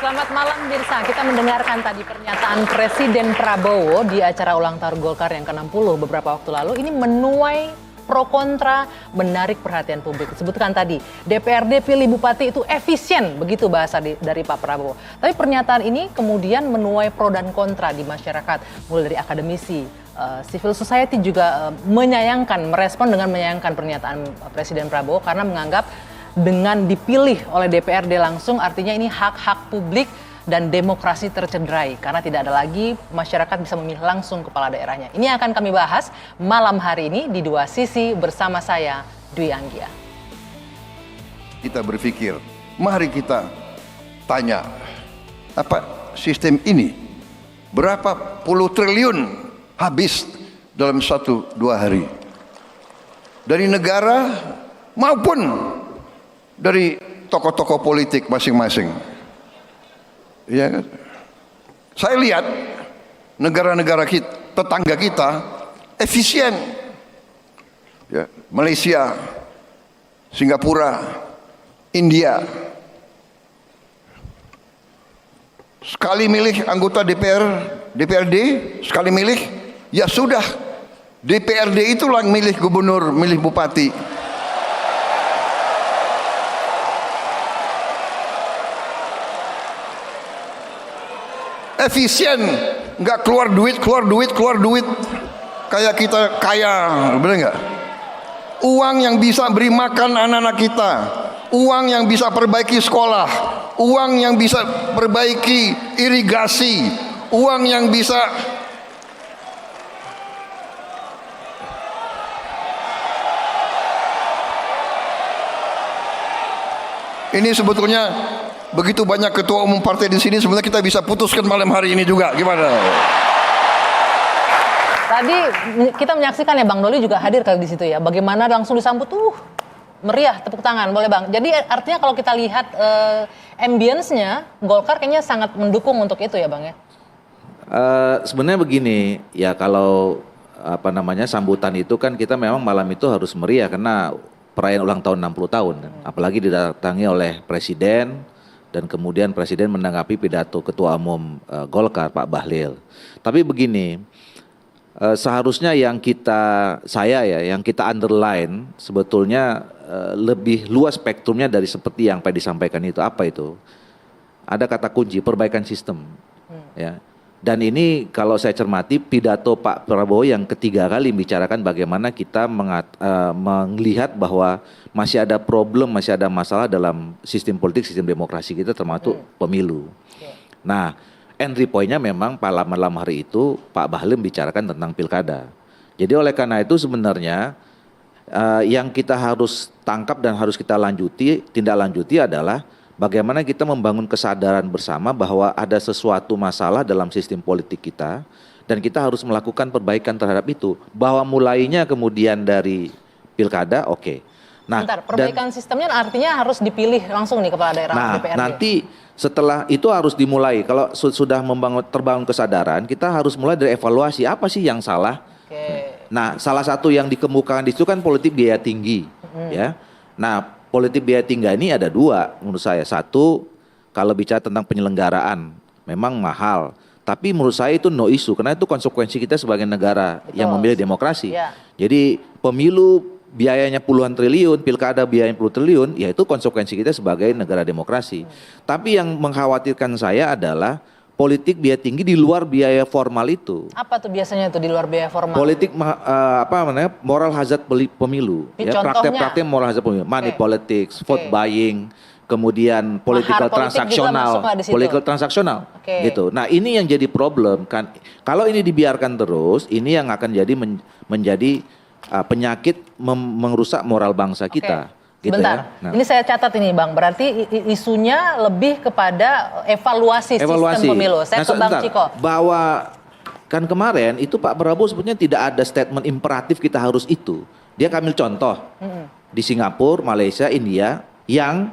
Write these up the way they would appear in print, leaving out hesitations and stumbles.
Selamat malam Birsa, kita mendengarkan tadi pernyataan Presiden Prabowo di acara ulang tahun Golkar yang ke-60 beberapa waktu lalu. Ini menuai pro kontra, menarik perhatian publik. Disebutkan tadi, DPRD pilih bupati itu efisien, begitu bahasa dari Pak Prabowo. Tapi pernyataan ini kemudian menuai pro dan kontra di masyarakat, mulai dari akademisi, civil society juga menyayangkan, merespon dengan menyayangkan pernyataan Presiden Prabowo karena menganggap dengan dipilih oleh DPRD langsung artinya ini hak-hak publik dan demokrasi tercederai karena tidak ada lagi masyarakat bisa memilih langsung kepala daerahnya. Ini akan kami bahas malam hari ini di Dua Sisi bersama saya Dwi Anggia. Kita berpikir, mari kita tanya, apa sistem ini berapa puluh triliun habis dalam 1-2 hari dari negara maupun dari tokoh-tokoh politik masing-masing. Ya kan? Saya lihat negara-negara kita, tetangga kita efisien. Ya, Malaysia, Singapura, India. Sekali milih anggota DPRD, sekali milih, ya sudah. DPRD itulah yang milih gubernur, milih bupati. Efisien, nggak keluar duit, kayak kita kaya, bener nggak? Uang yang bisa beri makan anak-anak kita, uang yang bisa perbaiki sekolah, uang yang bisa perbaiki irigasi, uang yang bisa ini sebetulnya. Begitu banyak ketua umum partai di sini, sebenarnya kita bisa putuskan malam hari ini juga. Gimana? Tadi kita menyaksikan ya Bang Doli juga hadir kali di situ ya. Bagaimana langsung disambut meriah, tepuk tangan, boleh Bang. Jadi artinya kalau kita lihat ambience-nya, Golkar kayaknya sangat mendukung untuk itu ya Bang ya. Sebenarnya begini, ya kalau sambutan itu kan kita memang malam itu harus meriah karena perayaan ulang tahun 60 tahun. Apalagi didatangi oleh Presiden. Dan kemudian Presiden menanggapi pidato Ketua Umum Golkar Pak Bahlil. Tapi begini, seharusnya yang kita underline sebetulnya lebih luas spektrumnya dari seperti yang disampaikan itu. Apa itu? Ada kata kunci perbaikan sistem. Ya. Dan ini kalau saya cermati pidato Pak Prabowo yang ketiga kali membicarakan bagaimana kita melihat bahwa masih ada problem, masih ada masalah dalam sistem politik, sistem demokrasi kita termasuk pemilu. Nah, entry point-nya memang malam hari itu Pak Bahlil membicarakan tentang pilkada. Jadi oleh karena itu sebenarnya yang kita harus tangkap dan harus kita tindak lanjuti adalah bagaimana kita membangun kesadaran bersama bahwa ada sesuatu masalah dalam sistem politik kita dan kita harus melakukan perbaikan terhadap itu. Bahwa mulainya kemudian dari pilkada, oke. Nah, perbaikan sistemnya artinya harus dipilih langsung nih kepala daerah DPRD. Nanti setelah itu harus dimulai. Kalau sudah terbangun kesadaran, kita harus mulai dari evaluasi apa sih yang salah. Nah, salah satu yang dikemukakan di situ kan politik biaya tinggi, ya. Nah, politik biaya tinggi ini ada dua menurut saya. Satu, kalau bicara tentang penyelenggaraan, memang mahal. Tapi menurut saya itu no issue, karena itu konsekuensi kita sebagai negara yang memilih demokrasi. Jadi pemilu biayanya puluhan triliun, pilkada biayanya puluhan triliun, ya itu konsekuensi kita sebagai negara demokrasi. Tapi yang mengkhawatirkan saya adalah politik biaya tinggi di luar biaya formal itu. Apa tuh biasanya tuh di luar biaya formal? Politik moral hazard pemilu, ya, praktek moral hazard pemilu, money politics, vote buying, kemudian political transaksional, gitu. Nah ini yang jadi problem kan. Kalau ini dibiarkan terus, ini yang akan jadi menjadi penyakit merusak moral bangsa kita. Gitu Bentar, ya? Nah. Ini saya catat ini Bang, berarti isunya lebih kepada evaluasi. Sistem pemilu. Saya ke Bang Ciko. Bahwa kan kemarin itu Pak Prabowo sebetulnya tidak ada statement imperatif kita harus itu. Dia ambil contoh di Singapura, Malaysia, India yang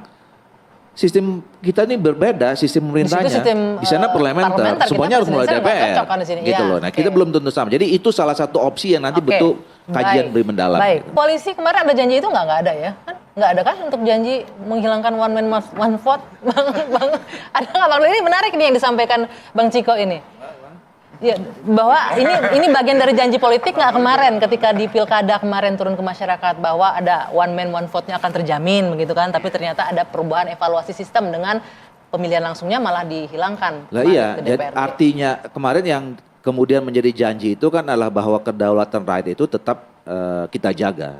sistem kita ini berbeda, sistem pemerintahnya. Di sana parlementer, semuanya harus mulai DPR. Gitu loh. Nah, kita belum tentu sama. Jadi itu salah satu opsi yang nanti betul kajian lebih mendalam. Baik. Koalisi kemarin ada janji itu nggak ada ya? Kan Nggak ada kan untuk janji menghilangkan one man one vote? Bang, ada nggak Bang? Ini menarik nih yang disampaikan Bang Ciko ini. Ya, bahwa ini bagian dari janji politik nggak kemarin ketika di pilkada kemarin turun ke masyarakat bahwa ada one man one vote-nya akan terjamin begitu kan, tapi ternyata ada perubahan evaluasi sistem dengan pemilihan langsungnya malah dihilangkan. Lah iya, jadi artinya kemarin yang kemudian menjadi janji itu kan adalah bahwa kedaulatan rakyat itu tetap kita jaga.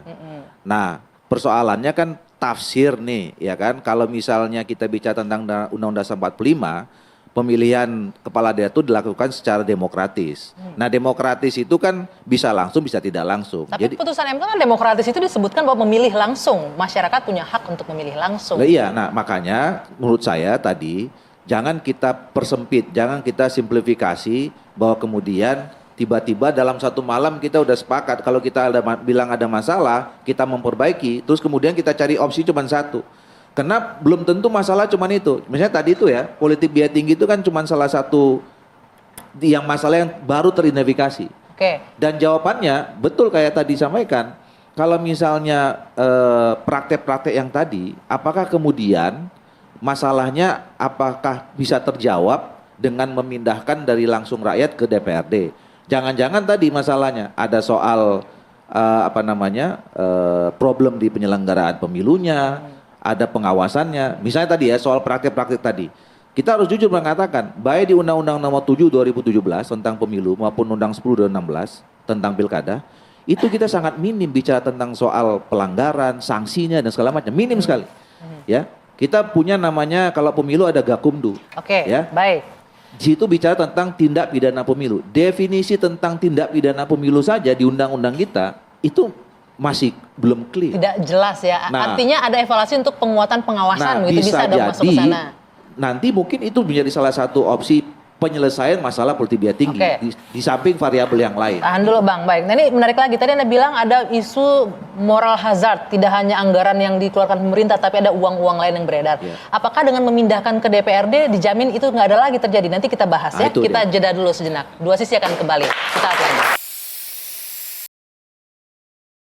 Nah, persoalannya kan tafsir nih, ya kan? Kalau misalnya kita bicara tentang Undang-Undang Dasar 45, pemilihan kepala daerah itu dilakukan secara demokratis. Nah, demokratis itu kan bisa langsung, bisa tidak langsung. Tapi putusan MK kan demokratis itu disebutkan bahwa memilih langsung. Masyarakat punya hak untuk memilih langsung. Nah, iya, nah makanya menurut saya tadi jangan kita persempit, jangan kita simplifikasi bahwa kemudian tiba-tiba dalam satu malam kita udah sepakat kalau kita bilang ada masalah, kita memperbaiki, terus kemudian kita cari opsi cuma satu. Karena belum tentu masalah cuma itu. Misalnya tadi itu ya, politik biaya tinggi itu kan cuma salah satu yang masalah yang baru teridentifikasi. Oke. Dan jawabannya betul kayak tadi sampaikan. Kalau misalnya praktek-praktek yang tadi, apakah kemudian masalahnya apakah bisa terjawab dengan memindahkan dari langsung rakyat ke DPRD? Jangan-jangan tadi masalahnya ada soal problem di penyelenggaraan pemilunya. Ada pengawasannya, misalnya tadi ya soal praktek-praktek tadi. Kita harus jujur mengatakan, baik di Undang-Undang Nomor 7 2017 tentang pemilu maupun Undang 10 2016 tentang pilkada, itu kita sangat minim bicara tentang soal pelanggaran, sanksinya dan segala macam, minim sekali. Ya, kita punya namanya kalau pemilu ada Gakumdu. Oke, ya. Baik. Di situ bicara tentang tindak pidana pemilu. Definisi tentang tindak pidana pemilu saja di undang-undang kita itu masih belum clear. Tidak jelas ya. Nah, artinya ada evaluasi untuk penguatan pengawasan begitu bisa dong masuk ke sana. Nanti mungkin itu menjadi salah satu opsi penyelesaian masalah politik biaya tinggi di samping variabel yang lain. Tahan dulu Bang, baik. Nah ini menarik lagi. Tadi Anda bilang ada isu moral hazard, tidak hanya anggaran yang dikeluarkan pemerintah, tapi ada uang-uang lain yang beredar. Yeah. Apakah dengan memindahkan ke DPRD dijamin itu nggak ada lagi terjadi? Nanti kita bahas ya. Kita jeda dulu sejenak. Dua sisi akan kembali. Kita lihat lagi.